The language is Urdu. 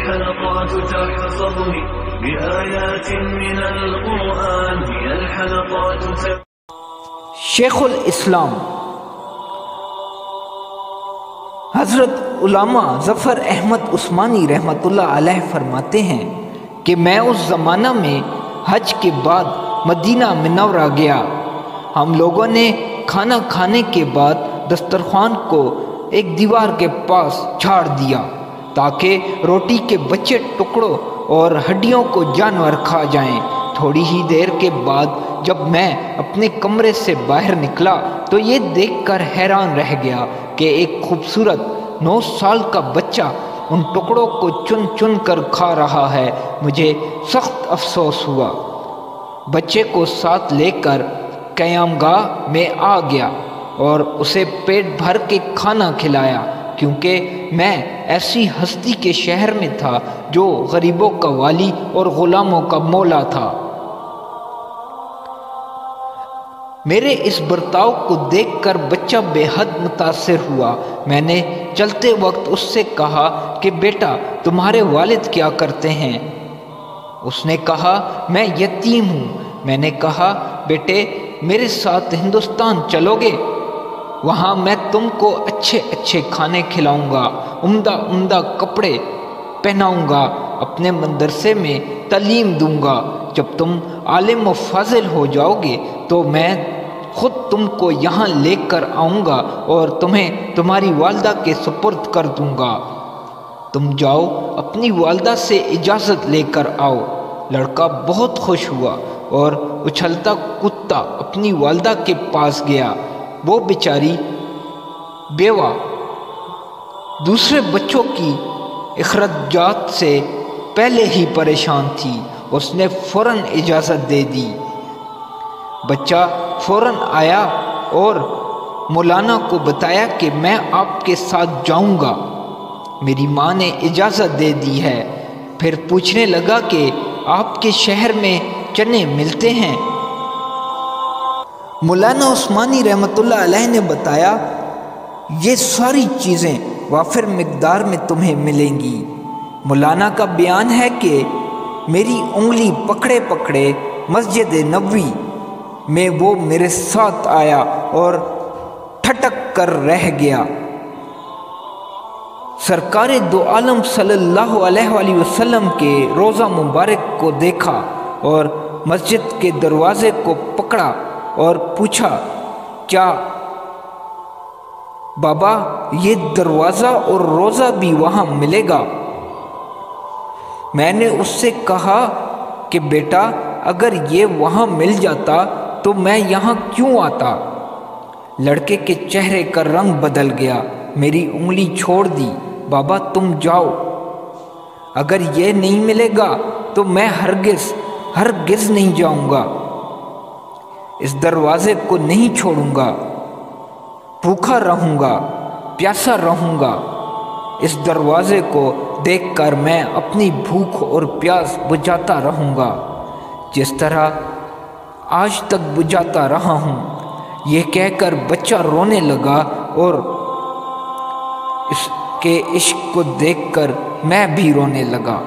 الحلقات تحت صدري بآيات من القرآن. هي الحلقات شیخ الاسلام حضرت علامہ ظفر احمد عثمانی رحمۃ اللہ علیہ فرماتے ہیں کہ میں اس زمانہ میں حج کے بعد مدینہ منورہ گیا. ہم لوگوں نے کھانا کھانے کے بعد دسترخوان کو ایک دیوار کے پاس جھاڑ دیا تاکہ روٹی کے بچے ٹکڑوں اور ہڈیوں کو جانور کھا جائیں. تھوڑی ہی دیر کے بعد جب میں اپنے کمرے سے باہر نکلا تو یہ دیکھ کر حیران رہ گیا کہ ایک خوبصورت 9 سال کا بچہ ان ٹکڑوں کو چن چن کر کھا رہا ہے. مجھے سخت افسوس ہوا. بچے کو ساتھ لے کر قیام گاہ میں آ گیا اور اسے پیٹ بھر کے کھانا کھلایا، کیونکہ میں ایسی ہستی کے شہر میں تھا جو غریبوں کا والی اور غلاموں کا مولا تھا. میرے اس برتاؤ کو دیکھ کر بچہ بے حد متاثر ہوا. میں نے چلتے وقت اس سے کہا کہ بیٹا تمہارے والد کیا کرتے ہیں؟ اس نے کہا میں یتیم ہوں. میں نے کہا بیٹے میرے ساتھ ہندوستان چلو گے؟ وہاں میں تم کو اچھے اچھے کھانے کھلاؤں گا، عمدہ عمدہ کپڑے پہناؤں گا، اپنے مدرسے میں تعلیم دوں گا. جب تم عالم و فاضل ہو جاؤ گے تو میں خود تم کو یہاں لے کر آؤں گا اور تمہیں تمہاری والدہ کے سپرد کر دوں گا. تم جاؤ اپنی والدہ سے اجازت لے کر آؤ. لڑکا بہت خوش ہوا اور اچھلتا کودتا اپنی والدہ کے پاس گیا. وہ بیچاری بیوہ دوسرے بچوں کی اخراجات سے پہلے ہی پریشان تھی. اس نے فوراً اجازت دے دی. بچہ فوراً آیا اور مولانا کو بتایا کہ میں آپ کے ساتھ جاؤں گا، میری ماں نے اجازت دے دی ہے. پھر پوچھنے لگا کہ آپ کے شہر میں چنے ملتے ہیں؟ مولانا عثمانی رحمۃ اللہ علیہ نے بتایا یہ ساری چیزیں وافر مقدار میں تمہیں ملیں گی. مولانا کا بیان ہے کہ میری انگلی پکڑے پکڑے مسجد نبوی میں وہ میرے ساتھ آیا اور ٹھٹک کر رہ گیا. سرکار دو عالم صلی اللہ علیہ وآلہ وسلم کے روضہ مبارک کو دیکھا اور مسجد کے دروازے کو پکڑا اور پوچھا کیا بابا یہ دروازہ اور روضہ بھی وہاں ملے گا؟ میں نے اس سے کہا کہ بیٹا اگر یہ وہاں مل جاتا تو میں یہاں کیوں آتا؟ لڑکے کے چہرے کا رنگ بدل گیا. میری انگلی چھوڑ دی. بابا تم جاؤ، اگر یہ نہیں ملے گا تو میں ہرگز نہیں جاؤں گا. اس دروازے کو نہیں چھوڑوں گا. بھوکا رہوں گا، پیاسا رہوں گا. اس دروازے کو دیکھ کر میں اپنی بھوک اور پیاس بجھاتا رہوں گا جس طرح آج تک بجھاتا رہا ہوں. یہ کہہ کر بچہ رونے لگا اور اس کے عشق کو دیکھ کر میں بھی رونے لگا.